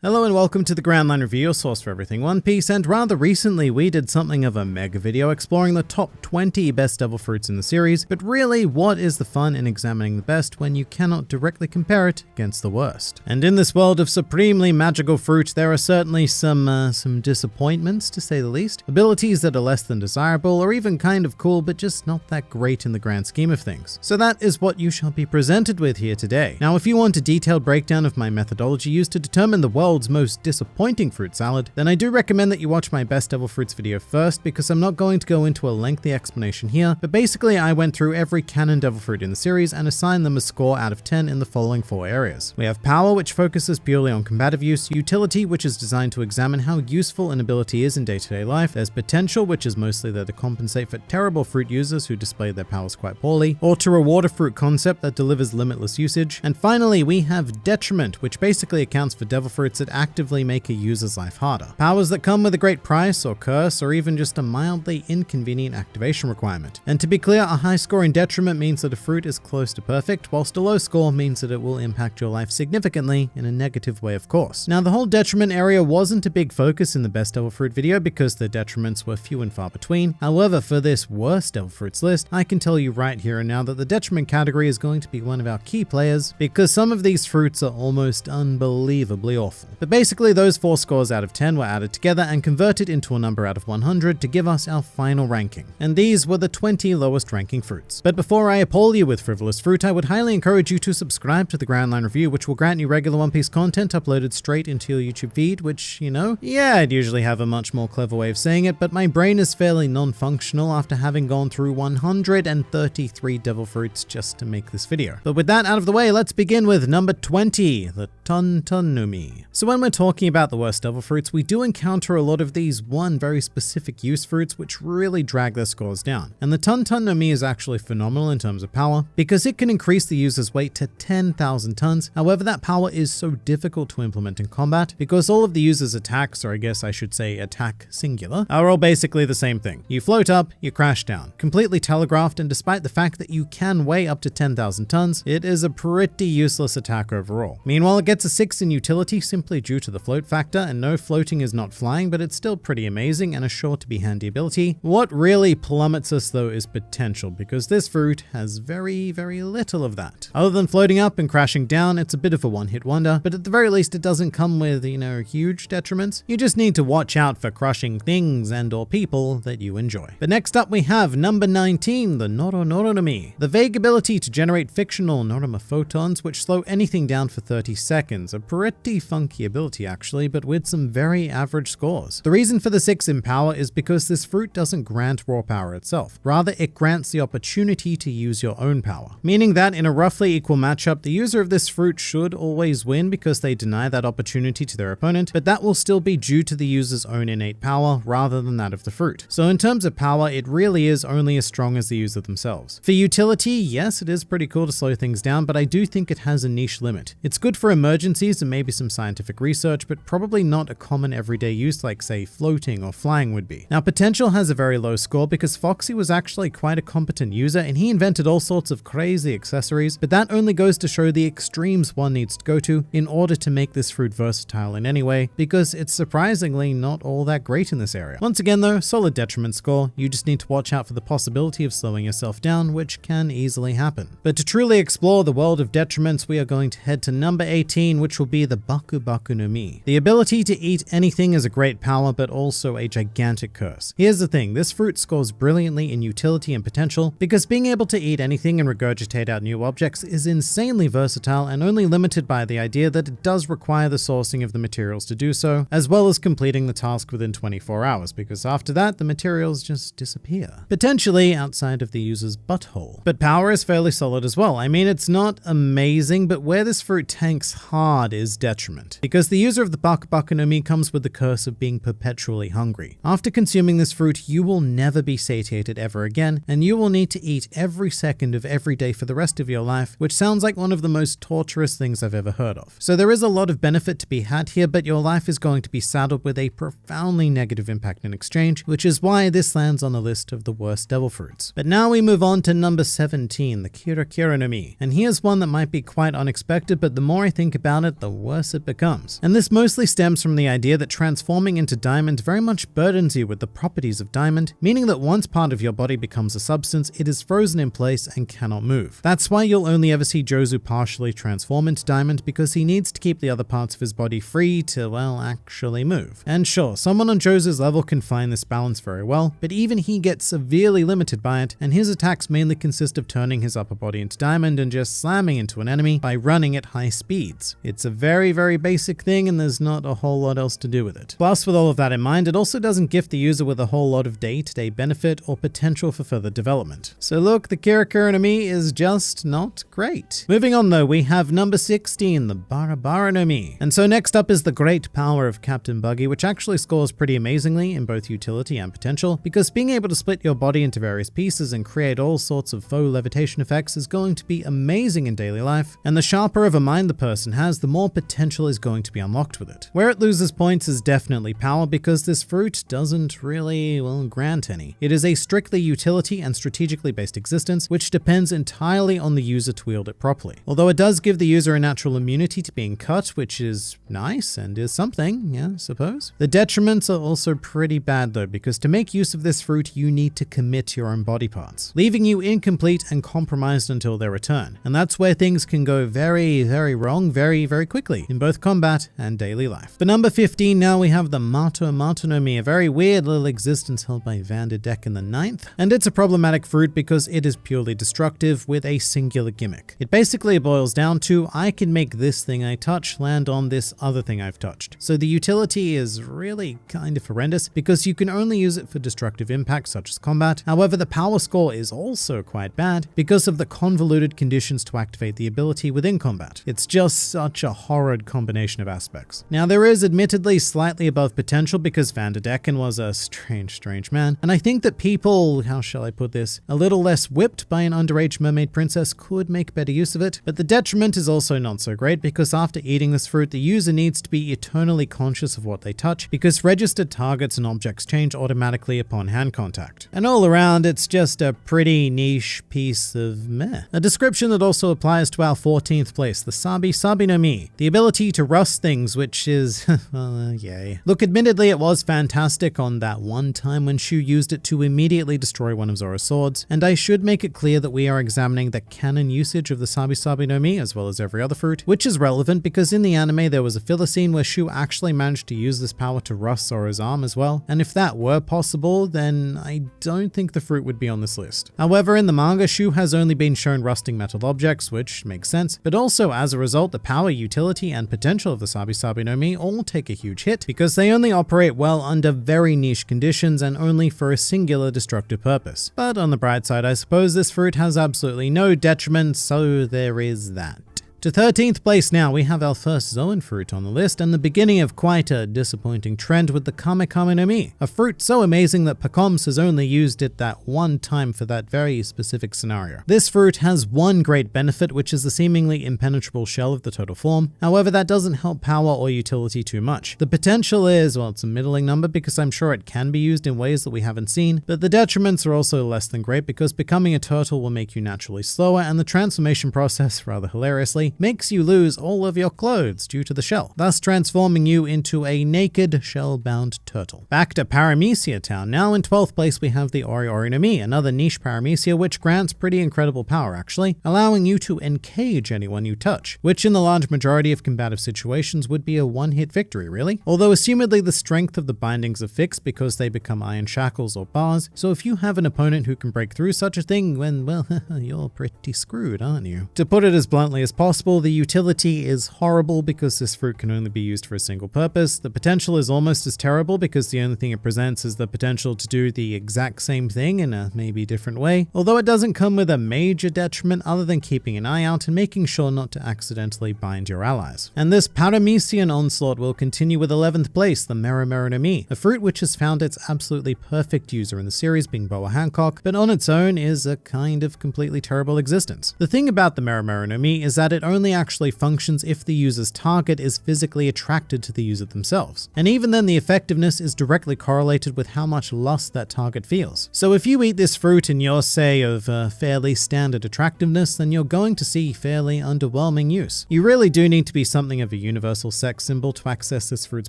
Hello and welcome to the Grand Line Review, your source for everything One Piece, and rather recently we did something of a mega video exploring the top 20 best devil fruits in the series, but really what is the fun in examining the best when you cannot directly compare it against the worst? And in this world of supremely magical fruit, there are certainly some disappointments to say the least, abilities that are less than desirable or even kind of cool but just not that great in the grand scheme of things. So that is what you shall be presented with here today. Now if you want a detailed breakdown of my methodology used to determine the world's most disappointing fruit salad, then I do recommend that you watch my best devil fruits video first, because I'm not going to go into a lengthy explanation here, but basically I went through every canon devil fruit in the series and assigned them a score out of 10 in the following 4 areas. We have power, which focuses purely on combative use; utility, which is designed to examine how useful an ability is in day-to-day life; there's potential, which is mostly there to compensate for terrible fruit users who display their powers quite poorly, or to reward a fruit concept that delivers limitless usage; and finally we have detriment, which basically accounts for devil fruits that actively make a user's life harder. Powers that come with a great price or curse, or even just a mildly inconvenient activation requirement. And to be clear, a high score in detriment means that a fruit is close to perfect, whilst a low score means that it will impact your life significantly in a negative way, of course. Now the whole detriment area wasn't a big focus in the best devil fruit video because the detriments were few and far between. However, for this worst devil fruits list, I can tell you right here and now that the detriment category is going to be one of our key players, because some of these fruits are almost unbelievably awful. But basically those 4 scores out of 10 were added together and converted into a number out of 100 to give us our final ranking. And these were the 20 lowest ranking fruits. But before I appall you with frivolous fruit, I would highly encourage you to subscribe to the Grand Line Review, which will grant you regular One Piece content uploaded straight into your YouTube feed, which, you know, yeah, I'd usually have a much more clever way of saying it, but my brain is fairly non-functional after having gone through 133 devil fruits just to make this video. But with that out of the way, let's begin with number 20, the Tontonumi. So when we're talking about the worst devil fruits, we do encounter a lot of these one very specific use fruits which really drag their scores down. And the Tontonumi is actually phenomenal in terms of power, because it can increase the user's weight to 10,000 tons. However, that power is so difficult to implement in combat because all of the user's attacks, or I guess I should say attack singular, are all basically the same thing. You float up, you crash down. Completely telegraphed, and despite the fact that you can weigh up to 10,000 tons, it is a pretty useless attack overall. Meanwhile, it gets a 6 in utility simply due to the float factor, and no, floating is not flying, but it's still pretty amazing and a sure to be handy ability. What really plummets us though is potential, because this fruit has very little of that. Other than floating up and crashing down, it's a bit of a one-hit wonder, but at the very least it doesn't come with, you know, huge detriments. You just need to watch out for crushing things and or people that you enjoy. But next up we have number 19, the Noronoronami. The vague ability to generate fictional Noroma photons which slow anything down for 30 seconds. A pretty funky ability actually, but with some very average scores. The reason for the 6 in power is because this fruit doesn't grant raw power itself. Rather, it grants the opportunity to use your own power. Meaning that in a roughly equal matchup, the user of this fruit should always win because they deny that opportunity to their opponent, but that will still be due to the user's own innate power rather than that of the fruit. So in terms of power, it really is only as strong as the user themselves. For utility, yes, it is pretty cool to slow things down, but I do think it has a niche limit. It's good for emergencies and maybe some scientific research, but probably not a common everyday use like, say, floating or flying would be. Now, potential has a very low score because Foxy was actually quite a competent user and he invented all sorts of crazy accessories, but that only goes to show the extremes one needs to go to in order to make this fruit versatile in any way, because it's surprisingly not all that great in this area. Once again though, solid detriment score. You just need to watch out for the possibility of slowing yourself down, which can easily happen. But to truly explore the world of detriments, we are going to head to number 18, which will be the Baku Baku no Mi. The ability to eat anything is a great power, but also a gigantic curse. Here's the thing, this fruit scores brilliantly in utility and potential, because being able to eat anything and regurgitate out new objects is insanely versatile and only limited by the idea that it does require the sourcing of the materials to do so, as well as completing the task within 24 hours, because after that, the materials just disappear. Potentially outside of the user's butthole. But power is fairly solid as well. I mean, it's not amazing, but where this fruit tanks hard is detriment, because the user of the Baku Baku no Mi comes with the curse of being perpetually hungry. After consuming this fruit, you will never be satiated ever again, and you will need to eat every second of every day for the rest of your life, which sounds like one of the most torturous things I've ever heard of. So there is a lot of benefit to be had here, but your life is going to be saddled with a profoundly negative impact in exchange, which is why this lands on the list of the worst devil fruits. But now we move on to number 17, the Kira Kira no Mi. And here's one that might be quite unexpected, but the more I think about it, the worse it becomes. becomes. And this mostly stems from the idea that transforming into diamond very much burdens you with the properties of diamond, meaning that once part of your body becomes a substance, it is frozen in place and cannot move. That's why you'll only ever see Jozu partially transform into diamond, because he needs to keep the other parts of his body free to, well, actually move. And sure, someone on Jozu's level can find this balance very well, but even he gets severely limited by it, and his attacks mainly consist of turning his upper body into diamond and just slamming into an enemy by running at high speeds. It's a very, very basic thing, and there's not a whole lot else to do with it. Plus, with all of that in mind, it also doesn't gift the user with a whole lot of day-to-day benefit or potential for further development. So look, the Kirakura no Mi is just not great. Moving on though, we have number 16, the Barabara no Mi. And so next up is the great power of Captain Buggy, which actually scores pretty amazingly in both utility and potential, because being able to split your body into various pieces and create all sorts of faux levitation effects is going to be amazing in daily life, and the sharper of a mind the person has, the more potential is going to be unlocked with it. Where it loses points is definitely power, because this fruit doesn't really, well, grant any. It is a strictly utility and strategically based existence, which depends entirely on the user to wield it properly. Although it does give the user a natural immunity to being cut, which is nice and is something, yeah, I suppose. The detriments are also pretty bad though, because to make use of this fruit, you need to commit your own body parts, leaving you incomplete and compromised until their return. And that's where things can go very, very wrong very, very quickly in both combat and daily life. For number 15, now we have the Mato no Mi, a very weird little existence held by Vanderdeck in the 9th. And it's a problematic fruit because it is purely destructive with a singular gimmick. It basically boils down to, I can make this thing I touch land on this other thing I've touched. So the utility is really kind of horrendous because you can only use it for destructive impacts such as combat. However, the power score is also quite bad because of the convoluted conditions to activate the ability within combat. It's just such a horrid combination of aspects. Now there is admittedly slightly above potential because Vanderdecken was a strange man, and I think that people, how shall I put this, a little less whipped by an underage mermaid princess could make better use of it, but the detriment is also not so great because after eating this fruit, the user needs to be eternally conscious of what they touch because registered targets and objects change automatically upon hand contact. And all around, it's just a pretty niche piece of meh. A description that also applies to our 14th place, the Sabi no Mi, the ability to rust things, which is, well, yay. Look, admittedly, it was fantastic on that one time when Shu used it to immediately destroy one of Zora's swords, and I should make it clear that we are examining the canon usage of the Sabi no Mi as well as every other fruit, which is relevant because in the anime there was a filler scene where Shu actually managed to use this power to rust Zora's arm as well, and if that were possible, then I don't think the fruit would be on this list. However, in the manga, Shu has only been shown rusting metal objects, which makes sense, but also as a result, the power, utility, and potential of the Sabi no Mi all take a huge hit because they only operate well under very niche conditions and only for a singular destructive purpose. But on the bright side, I suppose this fruit has absolutely no detriment, so there is that. To 13th place now, we have our first Zoan fruit on the list and the beginning of quite a disappointing trend with the Kame no Mi, a fruit so amazing that Pacoms has only used it that one time for that very specific scenario. This fruit has one great benefit, which is the seemingly impenetrable shell of the total form. However, that doesn't help power or utility too much. The potential is, well, it's a middling number because I'm sure it can be used in ways that we haven't seen, but the detriments are also less than great because becoming a turtle will make you naturally slower and the transformation process, rather hilariously, makes you lose all of your clothes due to the shell, thus transforming you into a naked, shell-bound turtle. Back to Paramecia Town. Now in 12th place we have the Ori no Mi, another niche Paramecia which grants pretty incredible power actually, allowing you to encage anyone you touch, which in the large majority of combative situations would be a one-hit victory really, although assumedly the strength of the bindings are fixed because they become iron shackles or bars, so if you have an opponent who can break through such a thing, then well, you're pretty screwed, aren't you? To put it as bluntly as possible, the utility is horrible because this fruit can only be used for a single purpose. The potential is almost as terrible because the only thing it presents is the potential to do the exact same thing in a maybe different way, although it doesn't come with a major detriment other than keeping an eye out and making sure not to accidentally bind your allies. And this Paramecian onslaught will continue with 11th place, the Mero no Mi, a fruit which has found its absolutely perfect user in the series being Boa Hancock, but on its own is a kind of completely terrible existence. The thing about the Mero no Mi is that it only only actually functions if the user's target is physically attracted to the user themselves. And even then, the effectiveness is directly correlated with how much lust that target feels. So if you eat this fruit and you're, say, of fairly standard attractiveness, then you're going to see fairly underwhelming use. You really do need to be something of a universal sex symbol to access this fruit's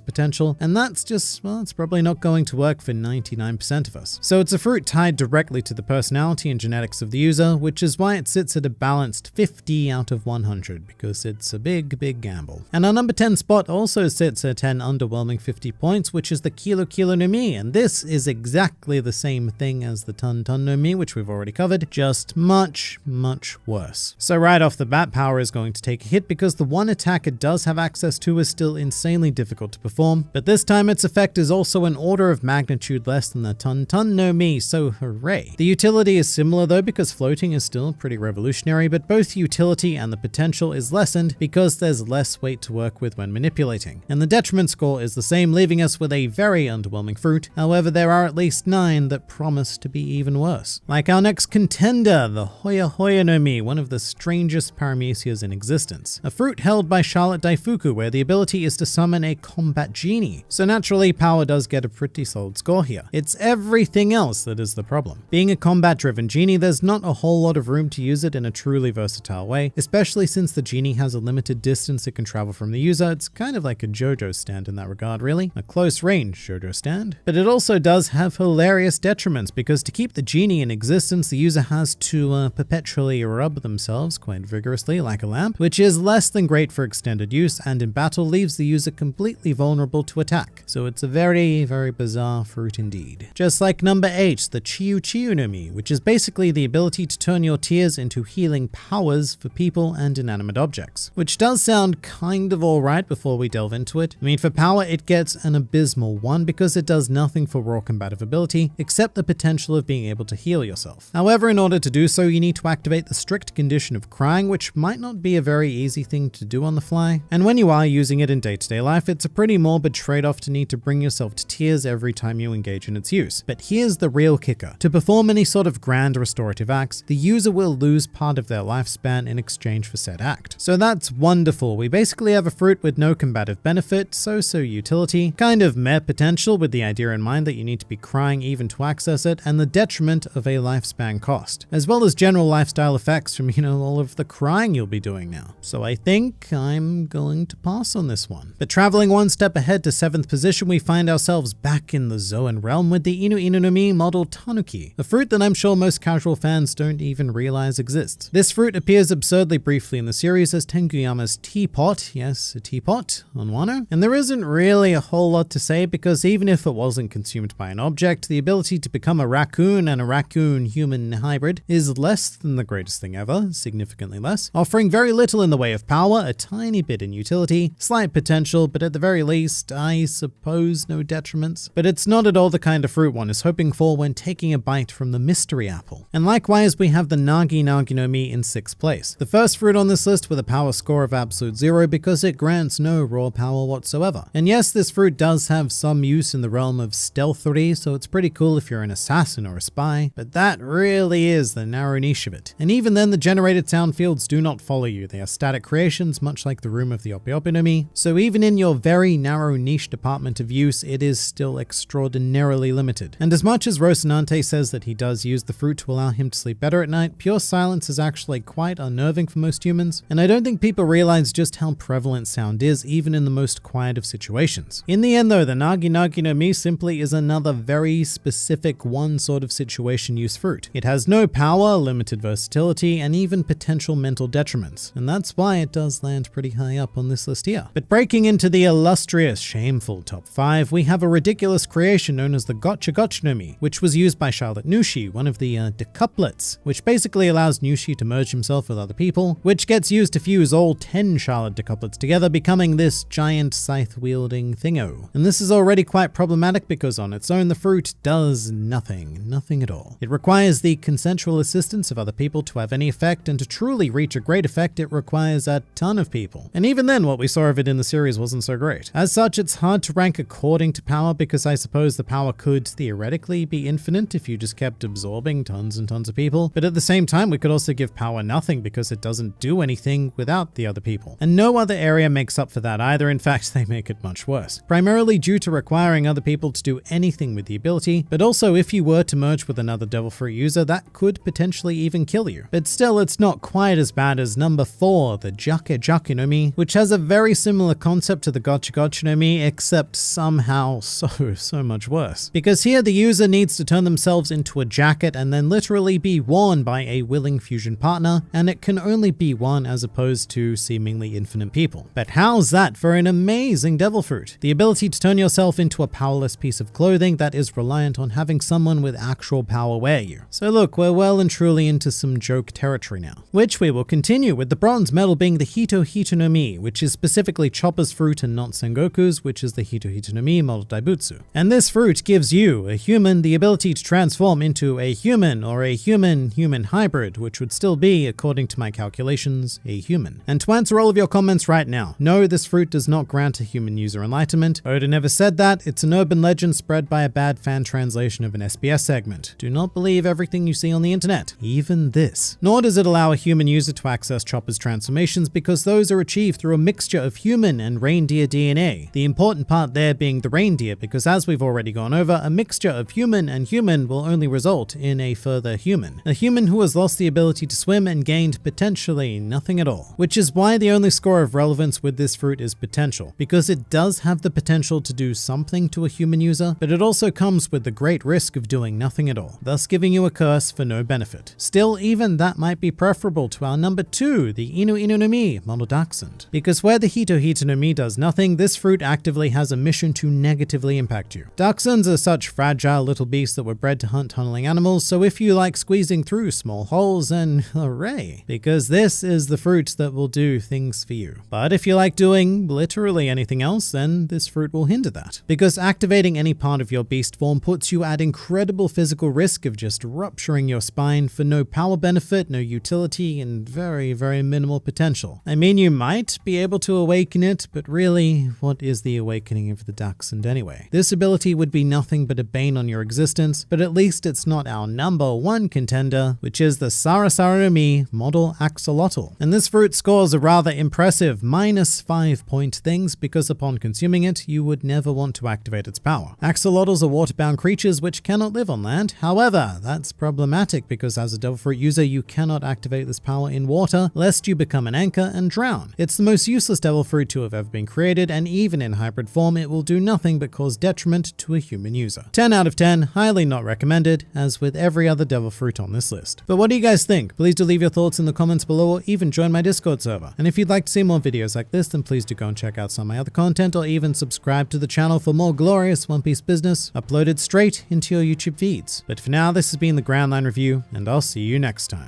potential, and that's just, well, it's probably not going to work for 99% of us. So it's a fruit tied directly to the personality and genetics of the user, which is why it sits at a balanced 50 out of 100, because it's a big, big gamble. And our number 10 spot also sits at an underwhelming 50 points, which is the Kilo Kilo no Mi, and this is exactly the same thing as the Ton Ton no Mi, which we've already covered, just much, much worse. So right off the bat, power is going to take a hit because the one attack it does have access to is still insanely difficult to perform, but this time its effect is also an order of magnitude less than the Ton Ton no Mi, so hooray. The utility is similar though, because floating is still pretty revolutionary, but both utility and the potential is lessened because there's less weight to work with when manipulating. And the detriment score is the same, leaving us with a very underwhelming fruit. However, there are at least 9 that promise to be even worse. Like our next contender, the Hoya Hoya no Mi, one of the strangest paramecias in existence. A fruit held by Charlotte Daifuku, where the ability is to summon a combat genie. So naturally, power does get a pretty solid score here. It's everything else that is the problem. Being a combat-driven genie, there's not a whole lot of room to use it in a truly versatile way, especially since the genie has a limited distance it can travel from the user. It's kind of like a JoJo stand in that regard, really. A close-range JoJo stand. But it also does have hilarious detriments, because to keep the genie in existence, the user has to perpetually rub themselves quite vigorously like a lamp, which is less than great for extended use, and in battle leaves the user completely vulnerable to attack. So it's a very, very bizarre fruit indeed. Just like number 8, the Chiyu Chiyu no Mi, which is basically the ability to turn your tears into healing powers for people and inanimate objects, which does sound kind of alright before we delve into it. I mean, for power, it gets an abysmal 1 because it does nothing for raw combative ability except the potential of being able to heal yourself. However, in order to do so, you need to activate the strict condition of crying, which might not be a very easy thing to do on the fly. And when you are using it in day-to-day life, it's a pretty morbid trade-off to need to bring yourself to tears every time you engage in its use. But here's the real kicker. To perform any sort of grand restorative acts, the user will lose part of their lifespan in exchange for said act. So that's wonderful. We basically have a fruit with no combative benefit, so utility, kind of meh potential with the idea in mind that you need to be crying even to access it, and the detriment of a lifespan cost, as well as general lifestyle effects from, all of the crying you'll be doing now. So I think I'm going to pass on this one. But traveling one step ahead to 7th position, we find ourselves back in the Zoan realm with the Inu Inu no Mi model Tanuki, a fruit that I'm sure most casual fans don't even realize exists. This fruit appears absurdly briefly in the series as Tenguyama's teapot, yes, a teapot, on Wano, and there isn't really a whole lot to say because even if it wasn't consumed by an object, the ability to become a raccoon and a raccoon-human hybrid is less than the greatest thing ever, significantly less, offering very little in the way of power, a tiny bit in utility, slight potential, but at the very least, I suppose no detriments. But it's not at all the kind of fruit one is hoping for when taking a bite from the mystery apple. And likewise, we have the Nagi Nagi no Mi in 6th place. The first fruit on this list with a power score of absolute 0 because it grants no raw power whatsoever. And yes, this fruit does have some use in the realm of stealthery, so it's pretty cool if you're an assassin or a spy, but that really is the narrow niche of it. And even then, the generated sound fields do not follow you. They are static creations, much like the room of the Ope Ope no Mi. So even in your very narrow niche department of use, it is still extraordinarily limited. And as much as Rocinante says that he does use the fruit to allow him to sleep better at night, pure silence is actually quite unnerving for most humans, and I don't think people realize just how prevalent sound is even in the most quiet of situations. In the end though, the Nagi Nagi no Mi simply is another very specific one sort of situation use fruit. It has no power, limited versatility, and even potential mental detriments, and that's why it does land pretty high up on this list here. But breaking into the illustrious, shameful top 5, we have a ridiculous creation known as the Gotcha Gotcha no Mi, which was used by Charlotte Nushi, one of the decuplets, which basically allows Nushi to merge himself with other people, which gets used to fuse all 10 Charlotte decuplets together, becoming this giant scythe-wielding thingo. And this is already quite problematic because on its own, the fruit does nothing at all. It requires the consensual assistance of other people to have any effect, and to truly reach a great effect, it requires a ton of people. And even then, what we saw of it in the series wasn't so great. As such, it's hard to rank according to power because I suppose the power could theoretically be infinite if you just kept absorbing tons and tons of people, but at the same time, we could also give power nothing because it doesn't do anything without the other people. And no other area makes up for that either. In fact, they make it much worse. Primarily due to requiring other people to do anything with the ability, but also if you were to merge with another Devil Fruit user, that could potentially even kill you. But still, it's not quite as bad as number 4, the Jake no Mi, which has a very similar concept to the Gotcha no Mi, except somehow so much worse. Because here the user needs to turn themselves into a jacket and then literally be worn by a willing fusion partner, and it can only be one as opposed to seemingly infinite people. But how's that for an amazing Devil Fruit? The ability to turn yourself into a powerless piece of clothing that is reliant on having someone with actual power wear you. So look, we're well and truly into some joke territory now, which we will continue with the bronze medal being the Hito no Mi, which is specifically Chopper's fruit and not Sengoku's, which is the Hito no Mi model Daibutsu. And this fruit gives you, a human, the ability to transform into a human or a human-human hybrid, which would still be, according to my calculations, a human. And to answer all of your comments right now, no, this fruit does not grant a human user enlightenment. Oda never said that. It's an urban legend spread by a bad fan translation of an SBS segment. Do not believe everything you see on the internet, even this. Nor does it allow a human user to access Chopper's transformations because those are achieved through a mixture of human and reindeer DNA. The important part there being the reindeer, because as we've already gone over, a mixture of human and human will only result in a further human. A human who has lost the ability to swim and gained potentially nothing at all. Which is why the only score of relevance with this fruit is potential, because it does have the potential to do something to a human user, but it also comes with the great risk of doing nothing at all, thus giving you a curse for no benefit. Still, even that might be preferable to our number 2, the Inu no Mi model Dachshund, because where the Hito no Mi does nothing, this fruit actively has a mission to negatively impact you. Dachshunds are such fragile little beasts that were bred to hunt tunneling animals, so if you like squeezing through small holes, then hooray, because this is the fruit that will do things for you. But if you like doing literally anything else, then this fruit will hinder that, because activating any part of your beast form puts you at incredible physical risk of just rupturing your spine for no power benefit, no utility, and very, very minimal potential. I mean, you might be able to awaken it, but really, what is the awakening of the Dachshund anyway? This ability would be nothing but a bane on your existence, but at least it's not our number 1 contender, which is the Sarasara no Mi model Axolotl. And this fruit scores a rather impressive -5 point things because upon consuming it, you would never want to activate its power. Axolotls are water-bound creatures which cannot live on land. However, that's problematic because as a Devil Fruit user, you cannot activate this power in water lest you become an anchor and drown. It's the most useless Devil Fruit to have ever been created, and even in hybrid form, it will do nothing but cause detriment to a human user. 10 out of 10, highly not recommended, as with every other Devil Fruit on this list. But what do you guys think? Please do leave your thoughts in the comments below, or even join my Discord server. And if you'd like to see more videos like this, then please do go and check out some of my other content, or even subscribe to the channel for more glorious One Piece business uploaded straight into your YouTube feeds. But for now, this has been the Grand Line Review, and I'll see you next time.